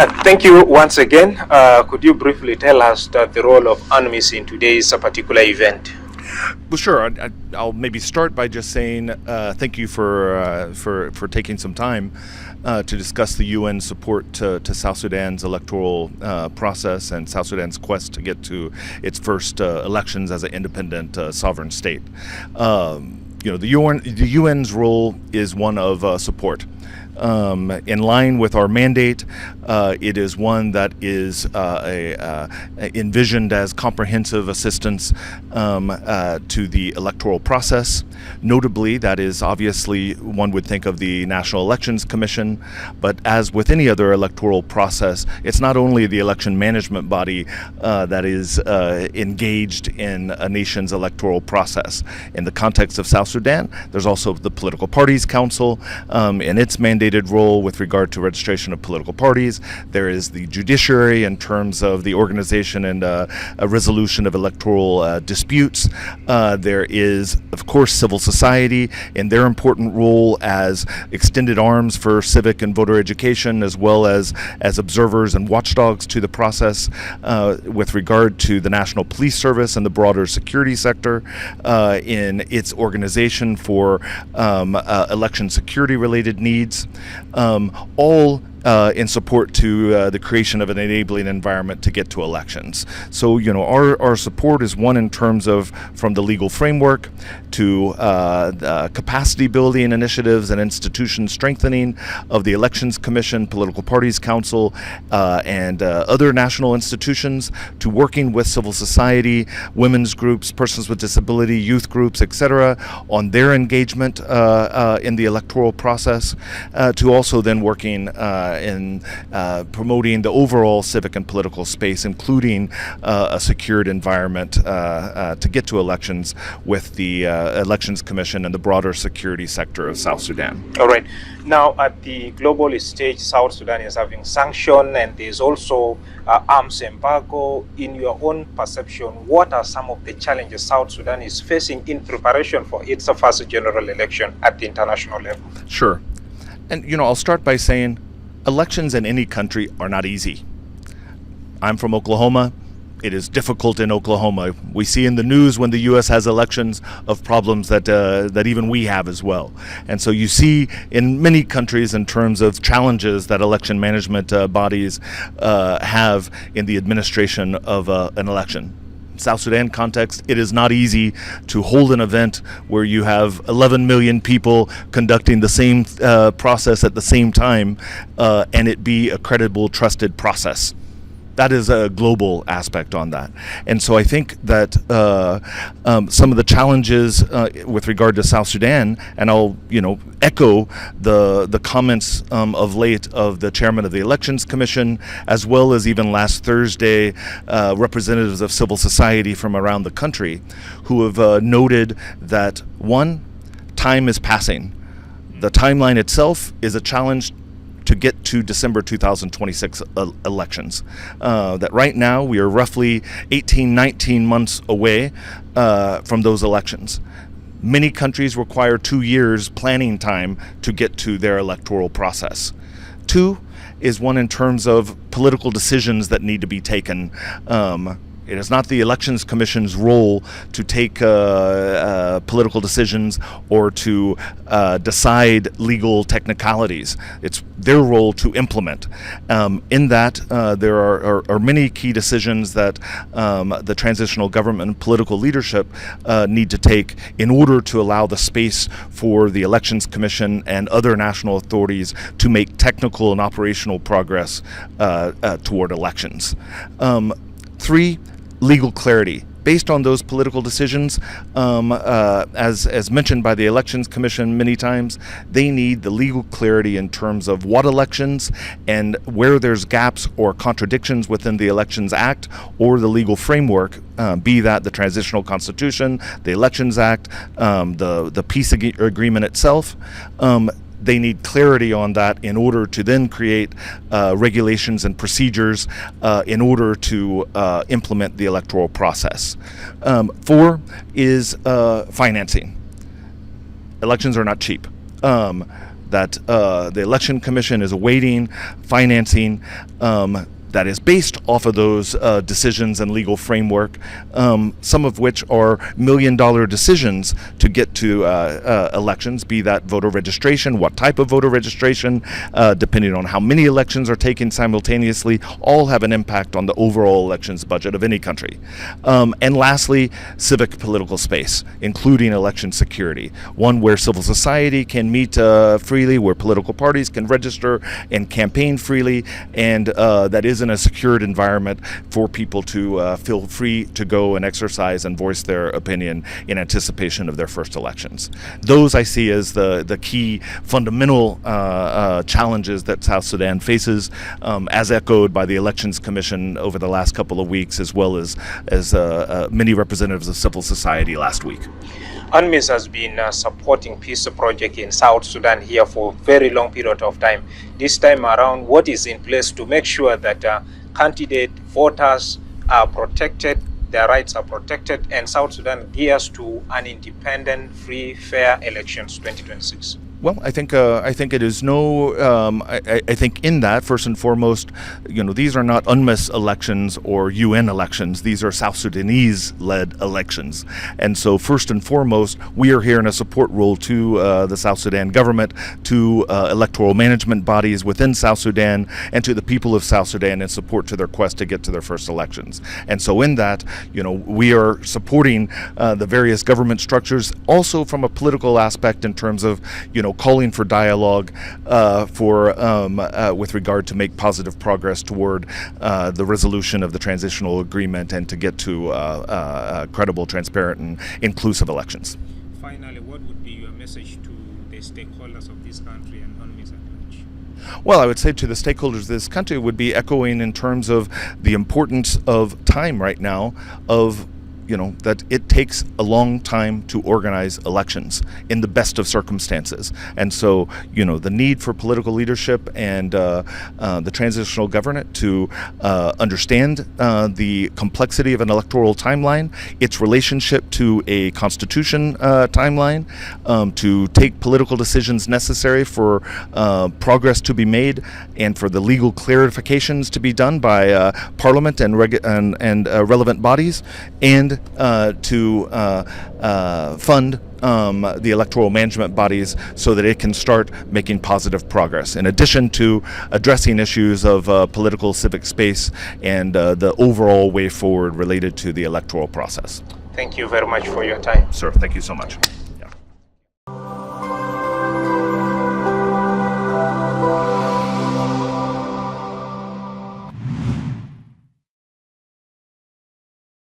Thank you once again. Could you briefly tell us the role of UNMISS in today's particular event? Well, sure. I'll maybe start by just saying thank you for taking some time to discuss the UN support to South Sudan's electoral process and South Sudan's quest to get to its first elections as an independent sovereign state. The UN's role is one of support. In line with our mandate, it is one that is envisioned as comprehensive assistance to the electoral process. Notably, that is obviously one would think of the National Elections Commission, but as with any other electoral process, it's not only the election management body that is engaged in a nation's electoral process. In the context of South Sudan, there's also the Political Parties Council and its mandated role with regard to registration of political parties. There is the judiciary in terms of the organization and a resolution of electoral disputes. There is, of course, civil society in their important role as extended arms for civic and voter education, as well as observers and watchdogs to the process with regard to the National Police Service and the broader security sector in its organization for election security related needs. All in support to the creation of an enabling environment to get to elections. So, our support is one in terms of from the legal framework to capacity building initiatives and institution strengthening of the Elections Commission, Political Parties Council, and other national institutions, to working with civil society, women's groups, persons with disability, youth groups, etc., on their engagement in the electoral process, to also then working in promoting the overall civic and political space, including a secured environment to get to elections with the Elections Commission and the broader security sector of South Sudan. All right. Now, at the global stage, South Sudan is having sanctions, and there's also arms embargo. In your own perception, what are some of the challenges South Sudan is facing in preparation for its first general election at the international level? Sure. And, I'll start by saying elections in any country are not easy. I'm from Oklahoma. It is difficult in Oklahoma. We see in the news when the U.S. has elections of problems that even we have as well. And so you see in many countries in terms of challenges that election management bodies have in the administration of an election. South Sudan context, it is not easy to hold an event where you have 11 million people conducting the same process at the same time and it be a credible, trusted process. That is a global aspect on that. And so I think that some of the challenges with regard to South Sudan, and I'll echo the comments of late of the chairman of the Elections Commission, as well as even last Thursday, representatives of civil society from around the country who have noted that, one, time is passing. The timeline itself is a challenge to get to December 2026 elections. That right now we are roughly 19 months away from those elections. Many countries require 2 years planning time to get to their electoral process. Two is one in terms of political decisions that need to be taken. It is not the Elections Commission's role to take political decisions or to decide legal technicalities. It's their role to implement. In that, there are many key decisions that the transitional government and political leadership need to take in order to allow the space for the Elections Commission and other national authorities to make technical and operational progress toward elections. Three, legal clarity. Based on those political decisions, as mentioned by the Elections Commission many times, they need the legal clarity in terms of what elections and where there's gaps or contradictions within the Elections Act or the legal framework, be that the Transitional Constitution, the Elections Act, the peace agreement itself. They need clarity on that in order to then create regulations and procedures in order to implement the electoral process. Four is financing. Elections are not cheap. that the Election Commission is awaiting financing that is based off of those decisions and legal framework, some of which are million-dollar decisions to get to elections, be that voter registration, what type of voter registration, depending on how many elections are taken simultaneously, all have an impact on the overall elections budget of any country. And lastly, civic political space, including election security, one where civil society can meet freely, where political parties can register and campaign freely, and that is in a secured environment for people to feel free to go and exercise and voice their opinion in anticipation of their first elections. Those I see as the key fundamental challenges that South Sudan faces, as echoed by the Elections Commission over the last couple of weeks, as well as many representatives of civil society last week. UNMISS has been supporting peace project in South Sudan here for a very long period of time. This time around, what is in place to make sure that candidate voters are protected, their rights are protected, and South Sudan gears to an independent, free, fair elections 2026? Well, I think it is no. I think in that, first and foremost, these are not UNMISS elections or UN elections. These are South Sudanese-led elections, and so first and foremost, we are here in a support role to the South Sudan government, to electoral management bodies within South Sudan, and to the people of South Sudan in support to their quest to get to their first elections. And so in that, we are supporting the various government structures, also from a political aspect in terms of, calling for dialogue with regard to make positive progress toward the resolution of the transitional agreement and to get to credible, transparent, and inclusive elections. Finally, what would be your message to the stakeholders of this country and UNMISS at large? Well, I would say to the stakeholders of this country would be echoing in terms of the importance of time right now, of that it takes a long time to organize elections in the best of circumstances. And so, the need for political leadership and the transitional government to understand the complexity of an electoral timeline, its relationship to a constitution timeline, to take political decisions necessary for progress to be made and for the legal clarifications to be done by Parliament and relevant bodies, and to fund the electoral management bodies so that it can start making positive progress, in addition to addressing issues of political civic space and the overall way forward related to the electoral process. Thank you very much for your time. Sir, thank you so much.